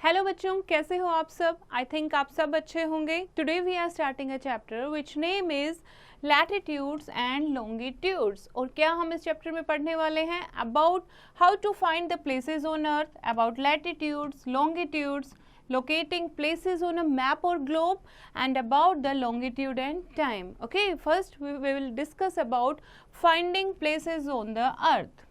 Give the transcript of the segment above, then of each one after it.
Hello बच्चों, कैसे हो आप सब? आई थिंक आप सब अच्छे होंगे। Today we are starting a chapter which name is latitudes and longitudes. और क्या हम इस चैप्टर में पढ़ने वाले हैं? About how to find the places on earth, about latitudes, longitudes, locating places on a map or globe, and about the longitude and time. Okay, first we will discuss about finding places on the earth.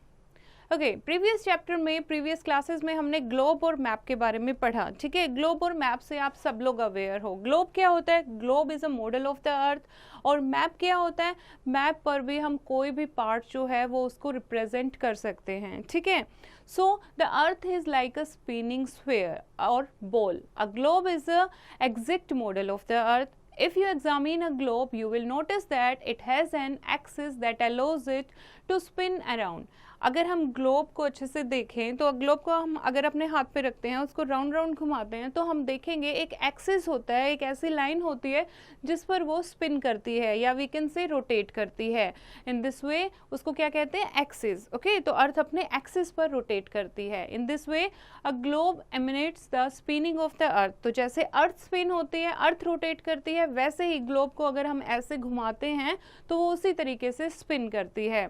Okay, previous chapter में, previous classes में हमने globe और map के बारे में पढ़ा। ठीक है, ग्लोब और मैप से आप सब लोग अवेयर हो। ग्लोब क्या होता है? Globe is a model of the अर्थ। और मैप क्या होता है? मैप पर भी हम कोई भी पार्ट जो है वो उसको रिप्रेजेंट कर सकते हैं। ठीक है, so the earth is like a spinning sphere और ball. A globe is an exact model of the earth. If you examine a globe, you will notice that it has an axis that allows it to spin around. अगर हम globe को अच्छे से देखें तो globe को हम अगर अपने हाथ पे रखते हैं, उसको राउंड राउंड घुमाते हैं, तो हम देखेंगे एक एक्सिस होता है, एक ऐसी लाइन होती है जिस पर वो स्पिन करती है या वी कैन से रोटेट करती है। इन दिस वे उसको क्या कहते हैं? एक्सिस। ओके, तो अर्थ अपने एक्सिस पर रोटेट करती है। In this way a globe emanates the spinning of the अर्थ। तो जैसे अर्थ स्पिन होती है, अर्थ रोटेट करती है, वैसे ही ग्लोब को अगर हम ऐसे घुमाते हैं तो वो उसी तरीके से स्पिन करती है,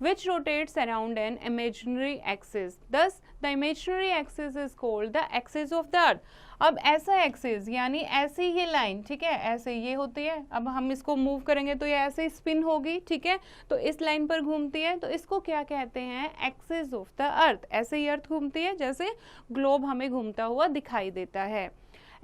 which rotates around an imaginary axis. Thus, the imaginary axis is called the axis of the earth. अब ऐसा एक्सिस यानी ऐसी ये लाइन, ठीक है, ऐसे ये होती है, अब हम इसको मूव करेंगे तो ये ऐसे स्पिन होगी। ठीक है, तो इस लाइन पर घूमती है, तो इसको क्या कहते हैं? एक्सिस ऑफ द अर्थ। ऐसे ही अर्थ घूमती है जैसे ग्लोब हमें घूमता हुआ दिखाई देता है।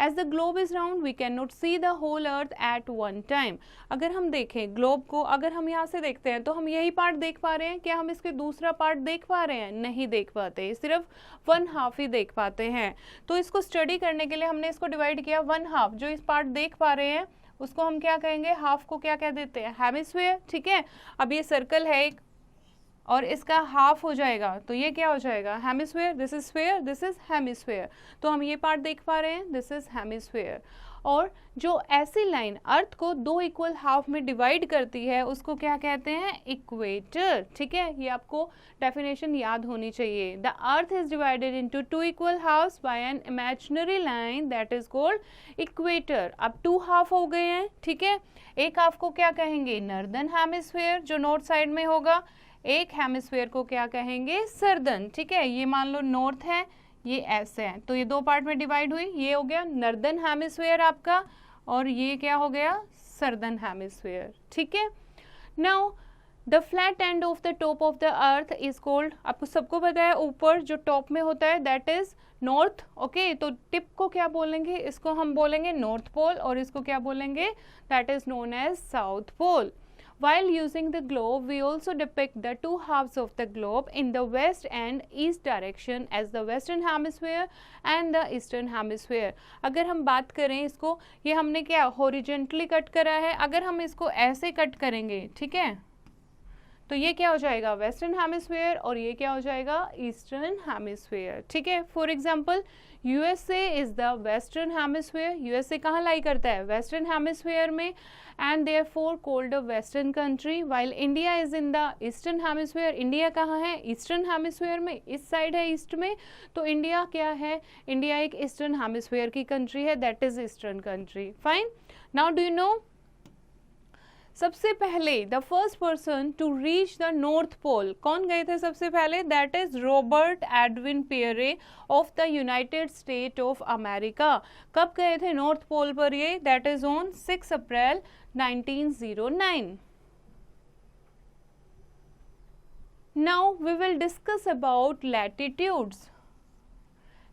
As the globe is round, we cannot see the whole earth at one time. अगर हम देखें ग्लोब को, अगर हम यहाँ से देखते हैं तो हम यही पार्ट देख पा रहे हैं क्या? हम इसके दूसरा पार्ट देख पा रहे हैं? नहीं देख पाते, सिर्फ 1/2 ही देख पाते हैं। तो इसको स्टडी करने के लिए हमने इसको डिवाइड किया 1/2। जो इस पार्ट देख पा रहे हैं उसको हम क्या कहेंगे? हाफ को क्या कह देते हैं? हेमिस्फीयर। ठीक है, अब ये सर्कल है एक और इसका हाफ हो जाएगा तो ये क्या हो जाएगा? Hemisphere. This is sphere, this is hemisphere. तो हम ये पार्ट देख पा रहे हैं, दिस इज हेमिस्फीयर। और जो ऐसी लाइन अर्थ को 2 इक्वल हाफ में डिवाइड करती है उसको क्या कहते हैं? इक्वेटर। ठीक है, ये आपको डेफिनेशन याद होनी चाहिए। The earth is divided into 2 equal halves by an imaginary line that is called equator. अब 2 हाफ हो गए हैं। ठीक है, एक हाफ को क्या कहेंगे? नॉर्दर्न हेमिस्फीयर, जो नॉर्थ साइड में होगा। एक हेमिस्फीयर को क्या कहेंगे? सर्दर्न। ठीक है, ये मान लो नॉर्थ है, ये ऐसे है, तो ये 2 पार्ट में डिवाइड हुई। ये हो गया नॉर्दर्न हेमिस्फीयर आपका, और ये क्या हो गया? Southern hemisphere. ठीक है, now the flat end of the top of the earth is called, आपको सबको पता है ऊपर जो टॉप में होता है दैट इज नॉर्थ। ओके, तो टिप को क्या बोलेंगे? इसको हम बोलेंगे नॉर्थ पोल, और इसको क्या बोलेंगे? That is known as south pole. While using the globe, we also depict the 2 halves of the globe in the west and east direction as the western hemisphere and the eastern hemisphere. अगर हम बात करें इसको, ये हमने क्या horizontally cut करा है, अगर हम इसको ऐसे कट करेंगे, ठीक है, तो ये क्या हो जाएगा? वेस्टर्न हेमिस्फीयर, और ये क्या हो जाएगा? Eastern hemisphere. ठीक है, for example USA is the western hemisphere. USA कहाँ लाई करता है? वेस्टर्न हेमिस्फीयर में, and therefore called a western country. While India is in the eastern hemisphere. India कहाँ है? ईस्टर्न हेमिस्फीयर में, इस साइड है ईस्ट में, तो इंडिया क्या है? इंडिया एक ईस्टर्न हेमिस्फीयर की कंट्री है, that is eastern country. Fine, now do you know सबसे पहले the first person to reach the north pole कौन गए थे सबसे पहले? That is Robert Edwin Peary of the United State of America. कब गए थे नॉर्थ पोल पर ये? That is on 6 April 1909. Now we will discuss about latitudes.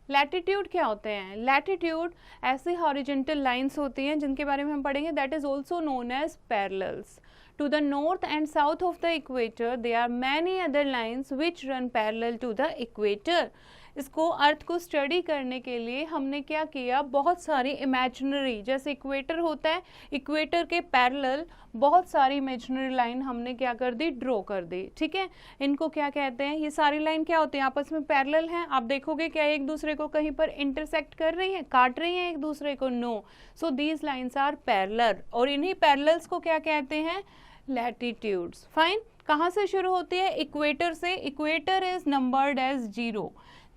Latitude क्या होते हैं? लैटिट्यूड ऐसी हॉरिजेंटल लाइंस होती हैं जिनके बारे में हम पढ़ेंगे, that is also known as parallels. To the north and south of the equator there are many other lines which run parallel to the equator. इसको अर्थ को स्टडी करने के लिए हमने क्या किया? बहुत सारी इमेजिनरी, जैसे इक्वेटर होता है, इक्वेटर के पैरेलल बहुत सारी इमेजिनरी लाइन हमने क्या कर दी? ड्रॉ कर दी. ठीक है, इनको क्या कहते हैं? ये सारी लाइन क्या होती है? आपस में पैरेलल हैं. आप देखोगे क्या एक दूसरे को कहीं पर इंटरसेक्ट कर रही हैं, काट रही हैं एक दूसरे को? No. So these lines are parallel, और इन्हीं पैरेलल्स को क्या कहते हैं? लैटिट्यूड्स. फाइन, कहाँ से शुरू होती है? इक्वेटर से. Equator is numbered as 0.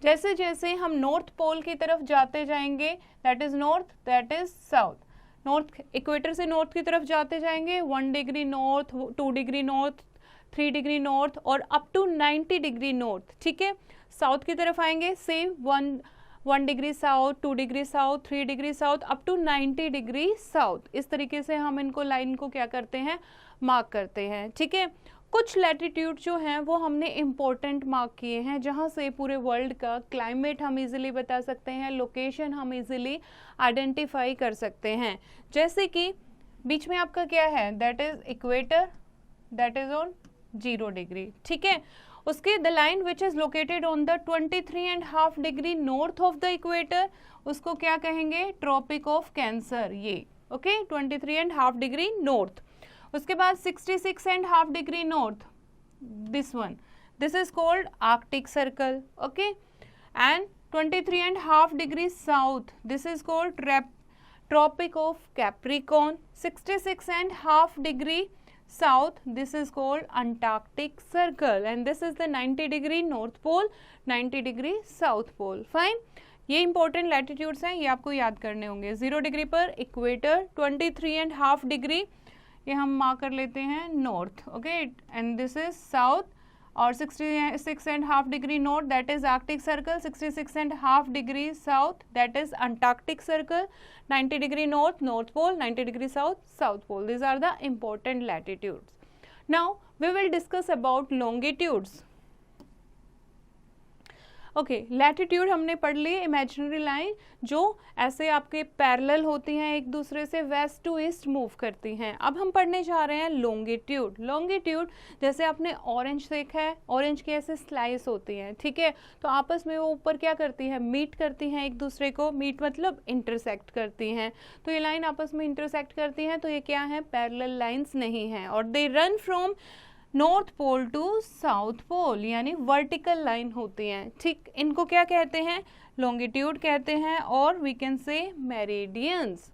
जैसे जैसे हम नॉर्थ पोल की तरफ जाते जाएंगे, that is north, that is south, north equator से नॉर्थ की तरफ जाते जाएंगे 1 degree north, 2 degree north, 3 degree north और अप टू 90 डिग्री नॉर्थ, ठीक है। साउथ की तरफ आएंगे same 1 degree south, 2 degree south, 3 degree south, up to 90 degree south. इस तरीके से हम इनको लाइन को क्या करते हैं, मार्क करते हैं, ठीक है। कुछ लैटिट्यूड जो हैं वो हमने इम्पोर्टेंट मार्क किए हैं, जहाँ से पूरे वर्ल्ड का क्लाइमेट हम इजीली बता सकते हैं, लोकेशन हम इजीली आइडेंटिफाई कर सकते हैं। जैसे कि बीच में आपका क्या है, that is equator, that is on 0 degree, ठीक है। उसके the line which is located on the 23.5 degree north of the equator, उसको क्या कहेंगे, ट्रॉपिक ऑफ कैंसर, ये ओके 23.5 डिग्री नॉर्थ। उसके बाद 66.5 degree north, this one, this is called Arctic Circle, okay. And 23.5 degree south, this is called Tropic of Capricorn. 66.5 degree south, this is called Antarctic circle, and this is the 90 degree north pole, 90 degree south pole, fine। ये important latitudes हैं, ये आपको याद करने होंगे। 0 degree पर equator, 23.5 degree ये हम मार्क कर लेते हैं north, okay, and this is south. और 66.5 degree north, that is Arctic Circle. 66.5 degree south, that is Antarctic Circle. 90 degree north, north pole, 90 degree south, south pole. These are the important latitudes. Now we will discuss about longitudes. Okay, latitude हमने पढ़ ली, imaginary line जो ऐसे आपके parallel होती हैं, एक दूसरे से वेस्ट टू ईस्ट मूव करती हैं। अब हम पढ़ने जा रहे हैं लॉन्गिट्यूड। लॉन्गिट्यूड जैसे आपने ऑरेंज देखा है, ऑरेंज की ऐसे स्लाइस होती हैं, ठीक है, तो आपस में वो ऊपर क्या करती है, मीट करती हैं एक दूसरे को, मीट मतलब इंटरसेक्ट करती हैं। तो ये लाइन आपस में इंटरसेक्ट करती हैं, तो ये क्या है, पैरेलल लाइंस नहीं हैं, और they run from north pole to south pole, यानी वर्टिकल लाइन होती हैं, ठीक। इनको क्या कहते हैं, लॉन्गिट्यूड कहते हैं, और we can say meridians.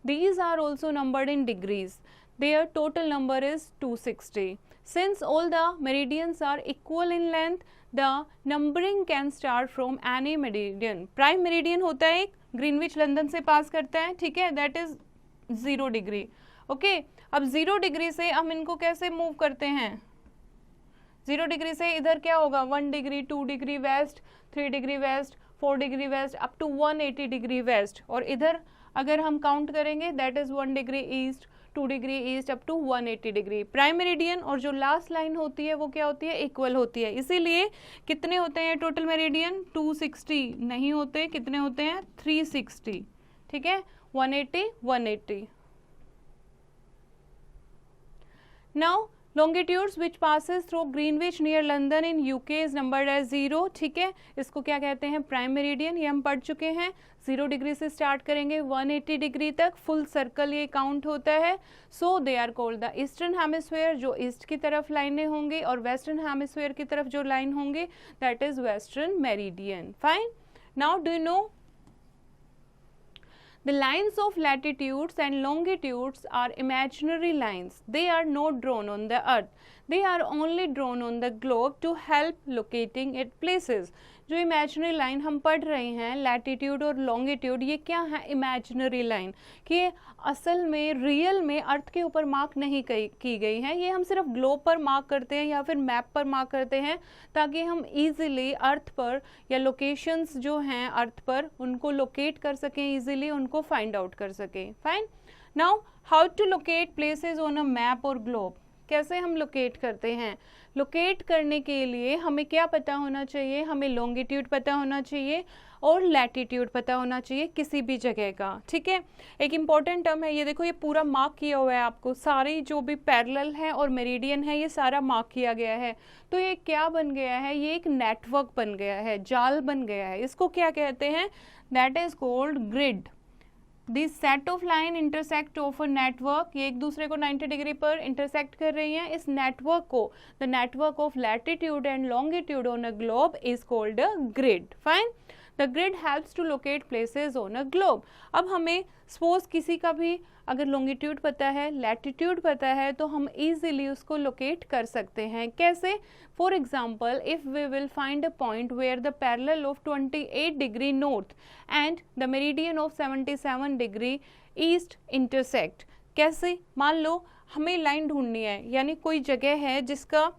These are also numbered in degrees, their total number is 260। Since all the meridians are equal in length, the numbering can start from any meridian. Prime meridian होता है एक, Greenwich London से पास करता है, ठीक है, that is 0 degree, okay. अब 0 degree से हम इनको कैसे मूव करते हैं, 0 डिग्री से इधर क्या होगा, 1 degree, 2 degree west, 3 degree west, 4 degree west, up to 180 degree west. और इधर अगर हम काउंट करेंगे, that is 1 degree east, 2 degree east, up to 180 degree. Prime meridian और जो लास्ट लाइन होती है वो क्या होती है, इक्वल होती है। इसीलिए कितने होते हैं टोटल मेरिडियन, 260 नहीं होते, कितने होते हैं, 360, ठीक है, 180, 180। Now longitudes which passes through Greenwich near London in UK is numbered as 0, ठीक है, इसको क्या कहते हैं, प्राइम मेरिडियन, ये हम पढ़ चुके हैं। 0 डिग्री से स्टार्ट करेंगे 180 डिग्री तक, फुल सर्कल ये काउंट होता है। So they are called the eastern hemisphere, जो ईस्ट की तरफ लाइनें होंगी, और वेस्टर्न हेमिस्फीयर की तरफ जो लाइन होंगे, that is western meridian, fine. Now do you no the lines of latitudes and longitudes are imaginary lines. They are not drawn on the earth. They are only drawn on the globe to help locating its places. जो imaginary line हम पढ़ रहे हैं, latitude और longitude, ये क्या है, imaginary line, कि असल में रियल में अर्थ के ऊपर मार्क नहीं की गई हैं, ये हम सिर्फ ग्लोब पर मार्क करते हैं या फिर मैप पर मार्क करते हैं, ताकि हम इजीली अर्थ पर या लोकेशंस जो हैं अर्थ पर उनको लोकेट कर सकें, इजीली उनको फाइंड आउट कर सकें, fine. Now how to locate places on a map और ग्लोब, कैसे हम लोकेट करते हैं। लोकेट करने के लिए हमें क्या पता होना चाहिए, हमें लॉन्गिट्यूड पता होना चाहिए और लैटिट्यूड पता होना चाहिए किसी भी जगह का, ठीक है। एक इम्पॉर्टेंट टर्म है, ये देखो, ये पूरा मार्क किया हुआ है आपको, सारी जो भी पैरेलल है और मेरिडियन है ये सारा मार्क किया गया है। तो ये क्या बन गया है, ये एक नेटवर्क बन गया है, जाल बन गया है, इसको क्या कहते हैं, that is called grid. This set of line intersect of a network, ये एक दूसरे को 90 डिग्री पर इंटरसेक्ट कर रही हैं, इस नेटवर्क को, the network of latitude and longitude on a globe is called a grid, fine. The grid helps to locate places on a globe. अब हमें सपोज किसी का भी अगर लॉन्गिट्यूड पता है, लैटिट्यूड पता है, तो हम इजीली उसको लोकेट कर सकते हैं। कैसे? For example, if we will find a point where the parallel of 28 degree north and the meridian of 77 degree east intersect. कैसे? मान लो हमें लाइन ढूंढनी है, यानी कोई जगह है जिसका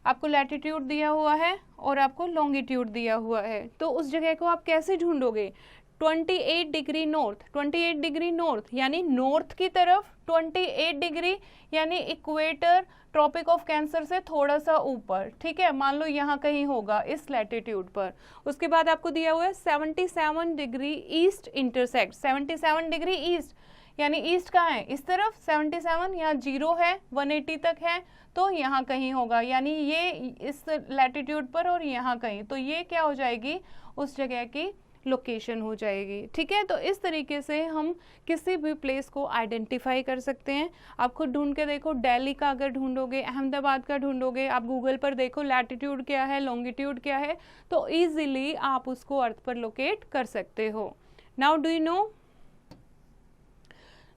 आपको लैटिट्यूड दिया हुआ है और आपको लॉन्गिट्यूड दिया हुआ है, तो उस जगह को आप कैसे ढूंढोगे? 28 डिग्री नॉर्थ, 28 डिग्री नॉर्थ यानी नॉर्थ की तरफ 28 डिग्री यानी इक्वेटर ट्रॉपिक ऑफ कैंसर से थोड़ा सा ऊपर, ठीक है, मान लो यहाँ कहीं होगा इस लैटिट्यूड पर। उसके बाद आपको दिया हुआ है 77 degree east intersect, 77 degree east यानी ईस्ट कहाँ है? इस तरफ 77, यहाँ 0 है, 180 तक है, तो यहाँ कहीं होगा, यानी ये इस लैटिट्यूड पर और यहाँ कहीं, तो ये क्या हो जाएगी? उस जगह की लोकेशन हो जाएगी। ठीक है, तो इस तरीके से हम किसी भी प्लेस को आइडेंटिफाई कर सकते हैं। आप खुद ढूंढ के देखो, दिल्ली का अगर ढूंढोगे, अहमदाबाद का ढूंढोगे, आप गूगल पर देखो लैटिट्यूड क्या है, लॉन्गिट्यूड क्या है, तो ईजिली आप उसको अर्थ पर लोकेट कर सकते हो। नाउ डू यू नो,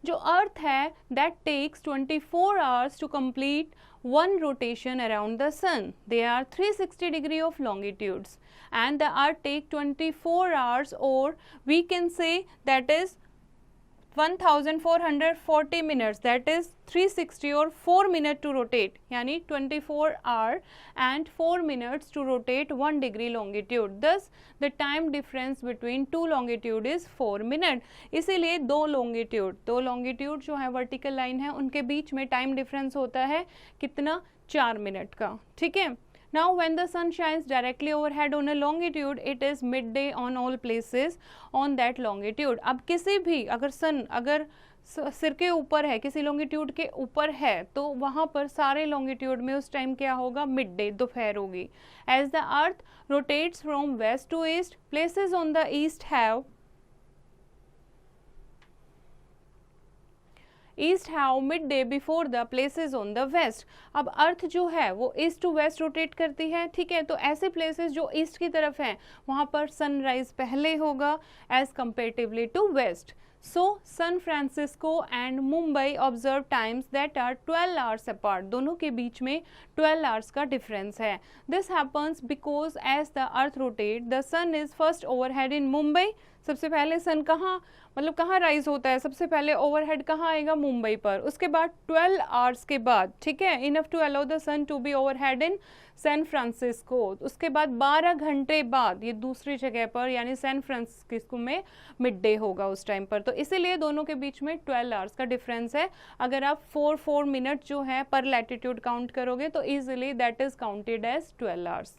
जो अर्थ है that takes 24 hours to complete one rotation around the sun. They are 360 degree of longitudes and the earth take 24 hours, or we can say that is 1440 minutes, that is 360 or 4 minutes to rotate, यानी 24 hour and 4 minutes to rotate 1 degree longitude. Thus the time difference between two longitude is 4 minutes. इसीलिए दो longitude जो है vertical line है, उनके बीच में time difference होता है कितना? 4 मिनट का। ठीक है, now when the sun shines directly overhead on a longitude, it is midday on all places on that longitude. अब किसी भी अगर सन अगर सिर के ऊपर है, किसी लॉन्गिट्यूड के ऊपर है, तो वहाँ पर सारे लॉन्गिट्यूड में उस टाइम क्या होगा? मिड डे, दोपहर होगी। As the earth rotates from west to east, places on the east have midday before the places on the west. अब अर्थ जो है वो ईस्ट टू वेस्ट रोटेट करती है। ठीक है, तो ऐसे प्लेसेस जो ईस्ट की तरफ हैं वहाँ पर सनराइज पहले होगा as comparatively to west. So San Francisco and Mumbai observe times that are 12 hours apart. दोनों के बीच में 12 hours का difference है। This happens because as the earth rotates, the sun is first overhead in Mumbai. सबसे पहले सन कहाँ, मतलब कहाँ राइज होता है? सबसे पहले ओवरहेड कहाँ आएगा? मुंबई पर। उसके बाद 12 आवर्स के बाद, ठीक है, enough to allow the sun to be overhead in San Francisco. उसके बाद 12 घंटे बाद ये दूसरी जगह पर यानी सैन फ्रांसिस्को में मिड डे होगा उस टाइम पर। तो इसीलिए दोनों के बीच में 12 आवर्स का डिफरेंस है। अगर आप 4 मिनट जो है पर लैटिट्यूड काउंट करोगे तो easily that is counted as 12 hours.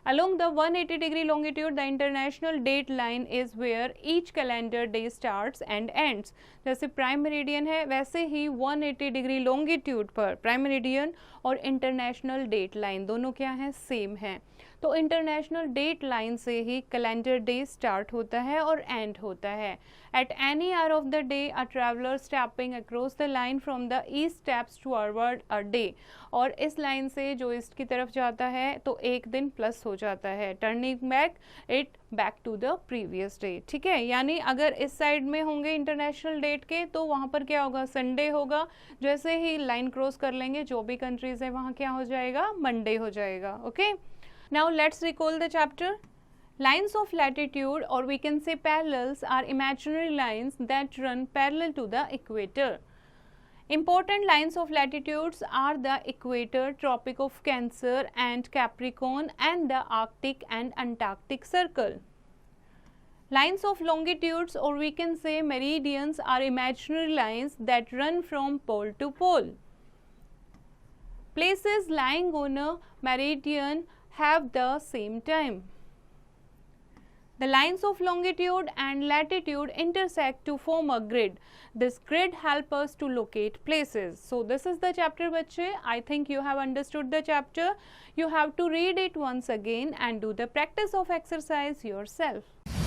Along the 180 degree longitude, the international date line is where each calendar day starts and ends. जैसे प्राइम मेरिडियन है वैसे ही 180 डिग्री लॉन्गिट्यूड पर प्राइम मेरिडियन और इंटरनेशनल डेट लाइन दोनों क्या हैं? Same हैं। तो इंटरनेशनल डेट लाइन से ही कैलेंडर डे स्टार्ट होता है और एंड होता है। At any hour of the day a traveller stepping across the line from the east steps toward a day, और इस लाइन से जो ईस्ट की तरफ जाता है तो एक दिन प्लस हो जाता है, turning back it back to the previous day. ठीक है, यानी अगर इस साइड में होंगे इंटरनेशनल डेट के तो वहाँ पर क्या होगा? संडे होगा। जैसे ही लाइन क्रॉस कर लेंगे जो भी कंट्रीज है वहाँ क्या हो जाएगा? मंडे हो जाएगा। Okay, now let's recall the chapter. Lines of latitude, or we can say parallels, are imaginary lines that run parallel to the equator. Important lines of latitudes are the equator, Tropic of Cancer and Capricorn, and the Arctic and Antarctic Circle. Lines of longitudes, or we can say meridians, are imaginary lines that run from pole to pole. Places lying on a meridian have the same time. The lines of longitude and latitude intersect to form a grid. This grid helps us to locate places. So this is the chapter बच्चे. I think you have understood the chapter. You have to read it once again and do the practice of exercise yourself.